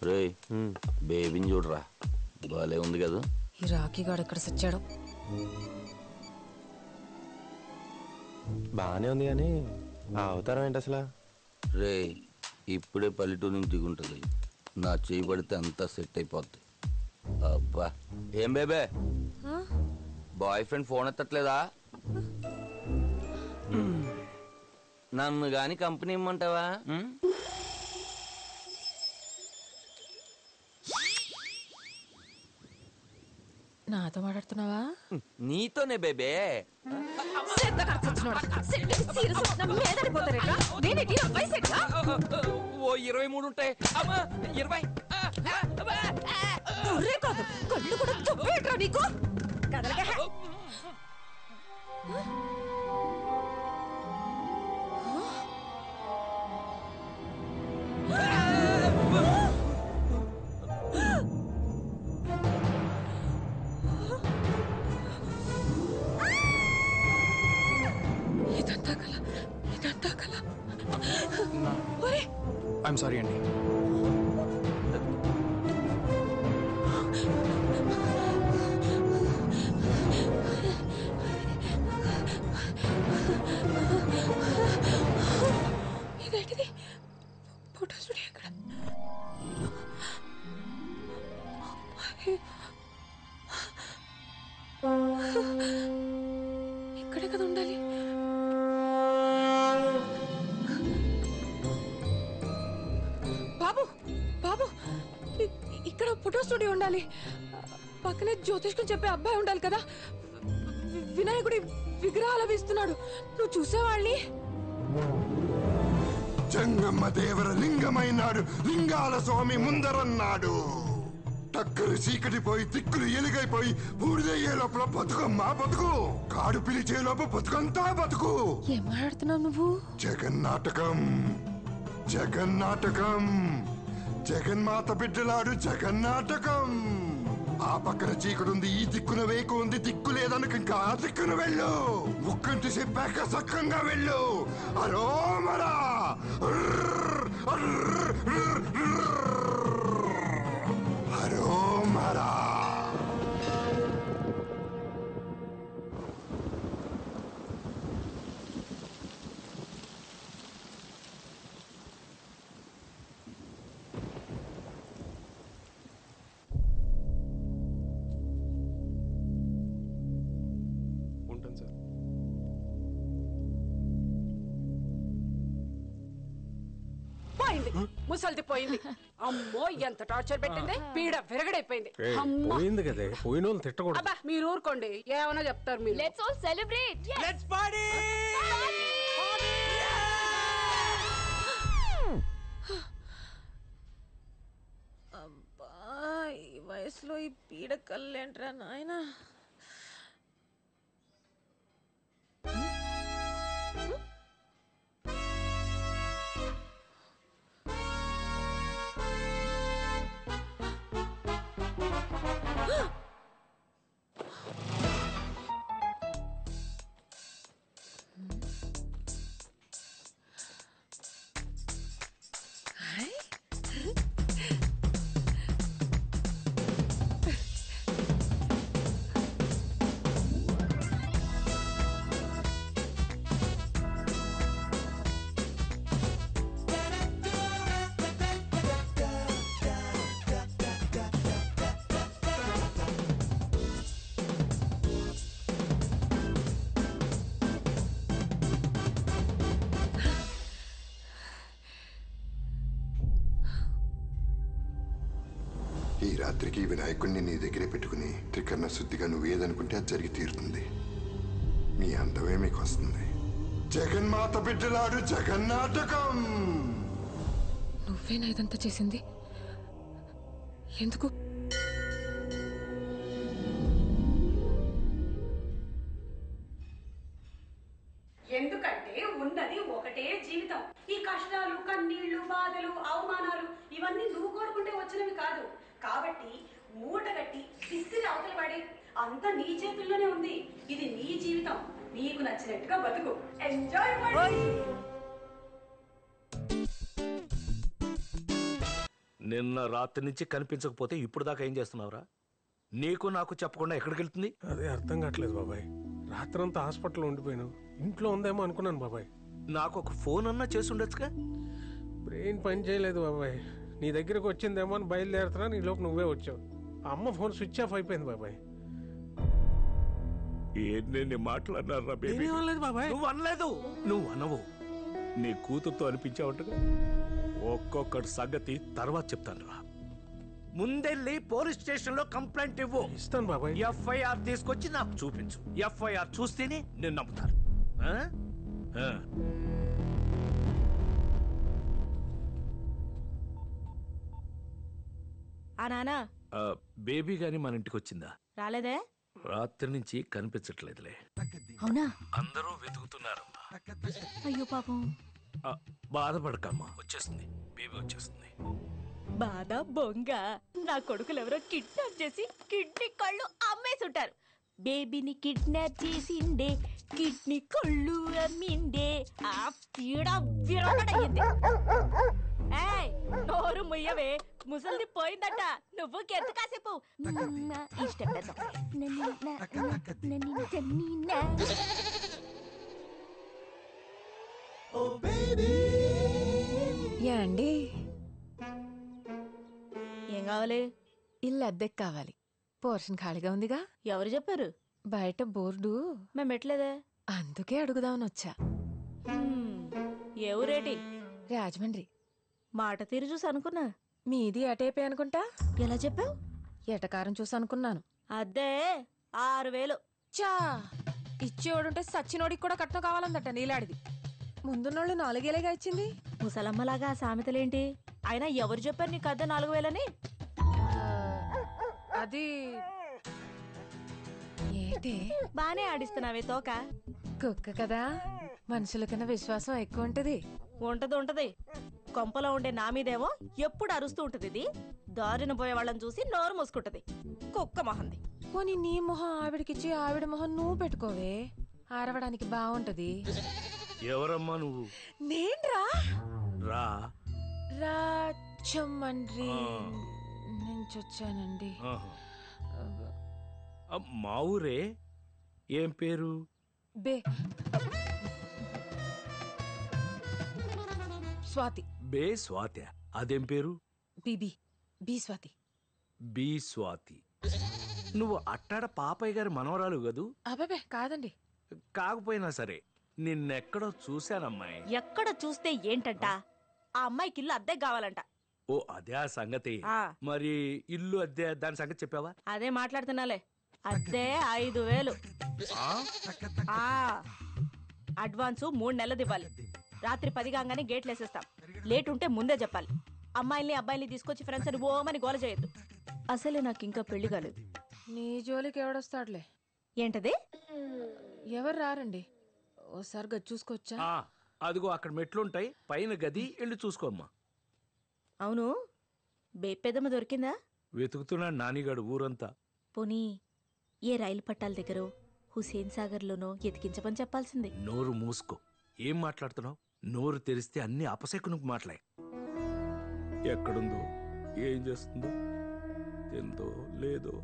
రే బేబీని చూడరా, బాలే ఉంది కదా. ఈ రాఖీ గాడు ఎక్కడ సచ్చాడు? బాగానే ఉంది కానీ ఆ అవతారం ఏంటి అసలు? రే ఇప్పుడే పల్లెటూరు నుంచి దిగుంటుంది, నా చేయి పడితే అంతా సెట్ అయిపోద్ది. అబ్బా ఏం బేబే, బాయ్ ఫ్రెండ్ ఫోన్ ఎత్తట్లేదా? నన్ను గాని కంపెనీ ఇమ్మంటావా? నాతో మాట్లాడుతున్నావా? నీతోనే బేబే. ఓ 23 ఉంటాయి. 20 కళ్ళు కూడా చెప్పేట్రా నీకు. ఇదంతా కల, ఇదంతా కల. ఐఎమ్ సారీ అండి. ఇదేంటిది? ఫోటో స్టూడియో ఎక్కడ? ఇక్కడే కదా ఉండాలి. బాబు బాబు, ఇక్కడ ఫోటో స్టూడియో ఉండాలి. పక్కనే జ్యోతిష్కం చెప్పే అబ్బాయి ఉండాలి కదా. వినాయకుడి విగ్రహాలు అవి ఇస్తున్నాడు. నువ్వు చూసేవాళ్ళని. జంగమ్మ దేవర లింగమైనాడు, లింగాల స్వామి ముందరన్నాడు. టక్కరు చీకటి పోయి తిక్కులు ఎలుగైపోయి బూడిదయ్యే లోపల బతుకమ్మ బతుకు, కాడు పిలిచే లోపల బతుకంతా బతుకు. ఏం మాట్లాడుతున్నావు నువ్వు? జగన్నాటకం, జగన్నాటకం, జగన్మాత బిడ్డలాడు జగన్నాటకం. ఆ పక్కన చీకటి ఈ దిక్కున వేకు ఉంది, దిక్కు లేదనుక ఇంకా ఆ దిక్కున వెళ్ళు. ముక్కంటి చెప్పాక సక్కంగా వెళ్ళు. అరోమరా అరోమరా. ముసల్ది పోయింది. అమ్మో ఎంత టార్చర్ పెట్టింది, పీడ విరగడైపోయింది. పోయింది కదా, పోయిన వాళ్ళు తిట్టకూడదు. అబ్బా మీరు ఊరుకోండి, ఏమైనా చెప్తారు మీరు. Let's all celebrate. Let's party. అబ్బా ఈ వయసులో ఈ పీడ కళ్ళేంట్రా నాయనా. ఈ రాత్రికి వినాయకుడిని నీ దగ్గరే పెట్టుకుని త్రికరణ శుద్ధిగా నువ్వేదనుకుంటే అది జరిగి తీరుతుంది. మీ అందమే మీకు వస్తుంది. జగన్మాత బిడ్డలాడు జగన్నాటకం. నువ్వేనా ఇదంతా చేసింది? ఎందుకు? ఎందుకంటే ఉన్నది ఒకటే జీవితం. ఈ కష్టాలు, కన్నీళ్లు, బాధలు, అవమానాలు ఇవన్నీ నువ్వు కోరుకుంటే వచ్చినవి కాదు. కాబట్టి మూట కట్టి విసిరి అవతల పడి, అంత నీ చేతుల్లోనే ఉంది. ఇది నీ జీవితం, నీకు నచ్చినట్టుగా బతుకు. ఎంజాయ్. నిన్న రాత్రి నుంచి కనిపించకపోతే ఇప్పుడు దాకా ఏం చేస్తున్నావురా? నీకు నాకు చెప్పకుండా ఎక్కడికి వెళ్తుంది? అదే అర్థం కావట్లేదు బాబాయ్. రాత్రంతా హాస్పిటల్లో ఉండిపోయాను. ఇంట్లో ఉందేమో అనుకున్నాను బాబాయ్. నాకు ఒక ఫోన్ అన్నా చేసి ఉండొచ్చుగా. బ్రెయిన్ పని చేయలేదు బాబాయ్. నీ దగ్గరకు వచ్చిందేమో అని బయలుదేరుతున్నా, నీ లోపు నువ్వే వచ్చావు. ఆ అమ్మ ఫోన్ స్విచ్ ఆఫ్ అయిపోయింది బాబాయ్. ఎన్ని మాట్లాడినారా బేబీ? నేనేం అనలేదు బాబాయ్. నువ్వు అనలేదు. నువ్వు అనవు. నీ కూతురుతో అనిపించావంటగా. ఒక్కొక్కటి సంగతి తర్వాత చెప్తాను రా. ముందెళ్ళి పోలీస్ స్టేషన్ లో కంప్లైంట్ ఇవ్వు. ఇస్తాను బాబాయ్. ఎఫ్ఐఆర్ తీసుకొచ్చి నాకు చూపించు. ఎఫ్ఐఆర్ చూస్తేనే నేను నమ్ముతాను. ఆ? ఆ. ఆ నానా ఆ, బేబీ గాని మన ఇంటికి వచ్చిందా? రాలేదే? రాత్రి నుంచి కనిపించట్లేదులే. అవునా? అందరూ వెతుకుతున్నారమ్మా. అయ్యో పాపం. ఆ, బాధపడకమ్మా, వచ్చేస్తుంది. బేబీ వచ్చేస్తుంది. బాధ బొంగ. నా కొడుకులు ఎవరో కిడ్నాప్ చేసి కిడ్నీ కళ్ళు అమ్మేసుంటారు. బేబీని కిడ్నాప్ చేసిండే, కిడ్నీ కళ్ళు అమ్మిండే. ఆ పీడ విరగడయ్యింది. ఏయ్, నోరు ముయ్యవే, ముసలిది పోయిందట. నువ్వు కెత్తు కాసేపు ఇష్టం అండి, ఏం కావాలి? ఇల్లు అద్దెకి కావాలి. పోర్షన్ ఖాళీగా ఉందిగా. ఎవరు చెప్పారు? బయట బోర్డు. మేము పెట్టలేదే. అందుకే అడుగుదామని వచ్చా. ఏ ఊరేటి? రాజమండ్రి. మాట తీరు చూసి అనుకున్నా. మీది అటేపే అనుకుంటా. ఎలా చెప్పావు? ఎటకారం చూసి అనుకున్నాను. అద్దే 6000. చా, ఇచ్చేవాడుంటే సచ్చినోడికి కూడా కట్నం కావాలందట నీలాడిది. ముందున్నోళ్ళు 4,000గా ఇచ్చింది. ముసలమ్మలాగా ఆ సామెతలేంటి? అయినా ఎవరు చెప్పారు నీకు అద్దె 4000 అది ఏంటి? బానే ఆడిస్తున్నావే తోక. కుక్క కదా, మనుషుల కన్నా విశ్వాసం ఎక్కువ ఉంటది. ఉంటది. కొంపలో ఉండే నా మీదేమో ఎప్పుడు అరుస్తూ ఉంటది. ఇది దారిన పోయే వాళ్ళని చూసి నోరు మూసుకుంటది. కుక్క మొహంది. పోనీ నీ మొహం ఆవిడకిచ్చి ఆవిడ మొహం నువ్వు పెట్టుకోవే, ఆరవడానికి బాగుంటది. ఎవరమ్మా నువ్వు? నేన్రా రా. రాజమండ్రి నుంచి వచ్చానండి. ఆహా. ఆ, మా ఊరే. ఏం పేరు? బే స్వాతి. బే స్వాతి. అదేం పేరు? BB B Swathi. B Swathi. నువ్వు అట్టాడ పాపయ్య గారి మనవరాలు కదూ? అబ్బాబే కాదండి. కాకపోయినా సరే నిన్నెక్కడో చూశానమ్మాయి. ఎక్కడ చూస్తే ఏంటంట? ఆ అమ్మాయికి ఇల్లు అద్దె కావాలంట. ఓ అదే ఆ సంగతి. ఆ. మరి ఇల్లు అద్దె దాని సంగతి చెప్పావా? అదే మాట్లాడుతున్నాలే. అద్దె 5000. ఆ, అడ్వాన్సు 3 నెలలది ఇవ్వాలి. రాత్రి 10 కాగానే గేట్లు వేసేస్తాం. లేట్ ఉంటే ముందే చెప్పాలి. అమ్మాయిల్ని అబ్బాయిల్ని తీసుకొచ్చి ఫ్రెండ్స్ అని ఓమని గోల చేయొద్దు. అసలే నాకు ఇంకా పెళ్లి కాలేదు. నీ జోలికి ఎవడొస్తాడులే. ఏంటది? ఎవరు రారండి. ఓసారి గది చూసుకోవచ్చా? ఆ, అదిగో అక్కడ మెట్లుంటాయి, పైన గది వెళ్ళి చూసుకోమ్మా. అవును, బేపెదమ్మ దొరికిందా? వెతుకుతున్నాడు నానిగాడు ఊరంతా. పోనీ ఏ రైలు పట్టాల దగ్గర హుసేన్ సాగర్లోనో ఎతికించమని చెప్పాల్సింది. నోరు మూసుకో. ఏం మాట్లాడుతున్నావు? నోరు తెరిస్తే అన్ని అపశకునికి మాట్లాయి. ఎక్కడుందో, ఏం చేస్తుందో, తిందో లేదో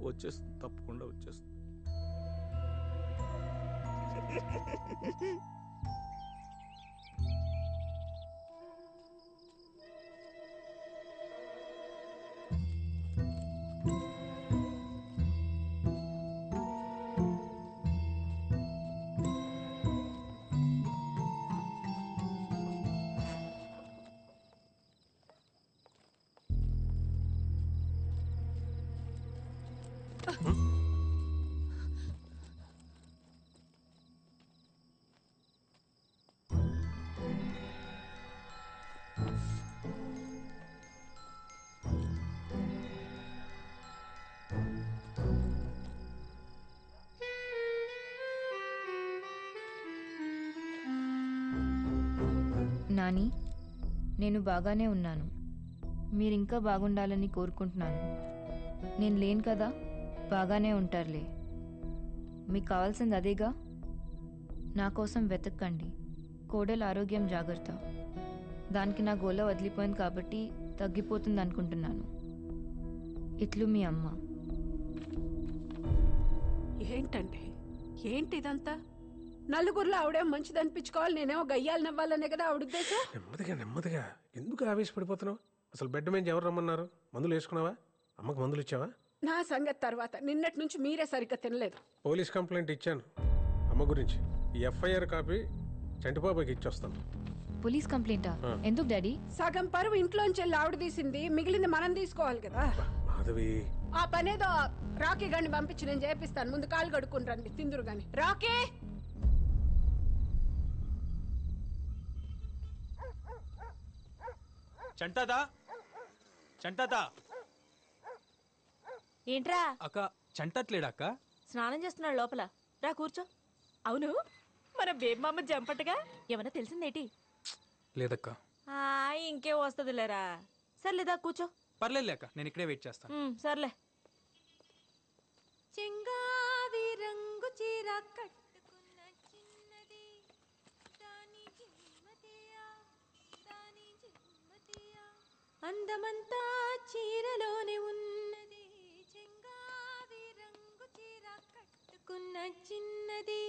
వచ్చేస్తుంది, తప్పకుండా వచ్చేస్తుంది. నాని, నేను బాగానే ఉన్నాను. మీరింకా బాగుండాలని కోరుకుంటున్నాను. నేను లేను కదా, బాగానే ఉంటారులే. మీకు కావాల్సింది అదేగా. నా కోసం వెతక్కండి. కోడలు ఆరోగ్యం జాగ్రత్త. దానికి నా గోల వదిలిపోయింది కాబట్టి తగ్గిపోతుంది అనుకుంటున్నాను. ఇట్లు మీ అమ్మ. ఏంటంటే ఏంటి ఇదంతా? నలుగురిలో ఆవిడేం మంచిది అనిపించుకోవాలి, నేనేమో గయ్యాలు నవ్వాలనే కదా ఆవిడ ఉద్దేశం. నెమ్మదిగా ఎందుకు ఆవేశపడిపోతున్నావు? అసలు బెడ్ మీద ఎవరు రమ్మన్నారు? మందులు వేసుకున్నావా? అమ్మకు మందులు ఇచ్చావా? నా సంగతి తర్వాత. నిన్నటి నుంచి మీరే సరిగ్గా తినలేదు. పోలీస్ కంప్లైంట్ ఇచ్చాను అమ్మ గురించి. ఈ ఎఫ్ఐఆర్ కాపీ చంటిబాబాకి ఇచ్చొస్తాను. పోలీస్ కంప్లైంటా? ఎందుకు డాడీ? సగం పరువు ఇంట్లోంచి వెళ్ళి ఆవిడ తీసింది, మిగిలింది మనం తీసుకోవాలి కదా. మాధవి, ఆ పనేదో రాకీ గాని పంపించి నేను చేపిస్తాను. ముందు కాలు కడుక్కుని రండి, తిందురు గాని. రాకీ, చంటాదా ఏంట్రా? అక్క చంటట్లేడక్క. స్నానం చేస్తున్నాడు లోపల. రా కూర్చో. అవును, మన బేబమ్మ జంపటగా ఏమన్నా తెలిసిందేటి? లేదక్క. ఇంకేం వస్తుందిలేరా. సర్లేదా కూర్చో. పర్లేదు అక్క, నేను ఇక్కడే వెయిట్ చేస్తాను. సర్లే. చెంగావి రంగు చీర కట్టుకున్న చిన్నది దాని జిమ్మతియా దాని జిమ్మతియా అందమంతా చీరలోనే ఉన్నది. చెంగావి రంగు చీర కట్టుకున్న చిన్నది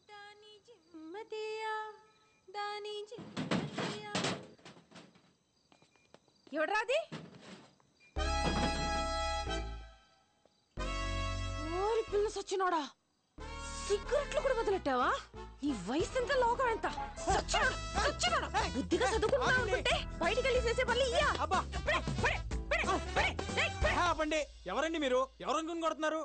దాని జిమ్మతియా దాని జిమ్మతియా. ఎవడ్రాది? పిల్ల సచ్చినోడా, సిగరెట్లు కూడా వదిలెట్టావా? ఈ వయసు ఎంత, లోకం ఎంత? బుద్ధిగా చదువుకుంటే బయటికి వెళ్ళి చేసే పనులు ఇయ్యా. ఆపండి. ఎవరండి మీరు? ఎవరనుకుని కొడుతున్నారు?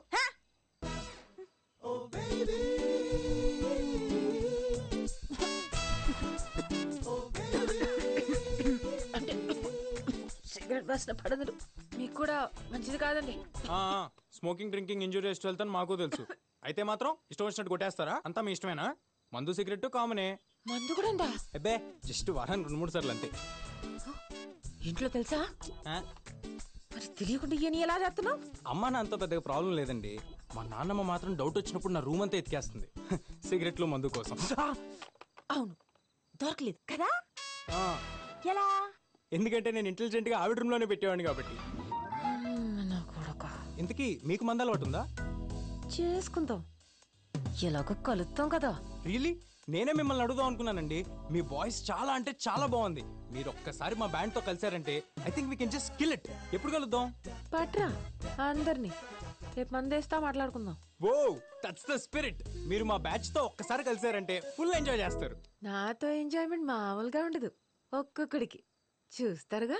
సిగరెట్ వాసన పడదు, మీకు కూడా మంచిది కాదండి. Smoking drinking injurious to health అని మాకు తెలుసు. అయితే మాత్రం ఇష్టం వచ్చినట్టు కొట్టేస్తారా? అంతా మీ ఇష్టమేనా? మందు సిగరెట్ కామనే. మందు కూడా ఉందా? అబ్బే, జస్ట్ వారానికి 2-3 సార్లు అంతే. ఇంట్లో తెలుసా? మరి తెలియకుండా ఇయని ఎలా చేస్తున్నావు? అమ్మ నా అంత పెద్దగా ప్రాబ్లం లేదండి. మా నాన్నమ్మ మాత్రం డౌట్ వచ్చినప్పుడు నా రూమ్ అంతా ఎత్తికేస్తుంది సిగరెట్లు మందు కోసం. అవును, దొరకలేదు కదా. ఎలా? ఎందుకంటే నేను ఇంటెలిజెంట్ గా ఆవిడ రూమ్ లోనే పెట్టేవాడిని కాబట్టి. నా కొడుక, ఇంతకీ మీకు మందు అలవాటు ఉందా? చేసుకుందాం, ఎలాగో కలుద్దాం కదా. రియలీ? నేనే మిమ్మల్ని అడుగుదాం అనుకున్నానండి. మీ వాయిస్ చాలా అంటే చాలా బాగుంది. మీరు ఒక్కసారి మా బ్యాండ్ తో కలిసారంటే I think we can just kill it. ఎప్పుడు కలుద్దాం? పట్రా అందరినీ, రేపు మందేస్తా, మాట్లాడుకుందాం. Oh, that's the spirit. మీరు మా బ్యాచ్ తో ఒక్కసారి కలిసారంటే ఫుల్ ఎంజాయ్ చేస్తారు. నాతో ఎంజాయ్మెంట్ మామూలుగా ఉండదు, ఒక్కొక్కడికి చూస్తారుగా.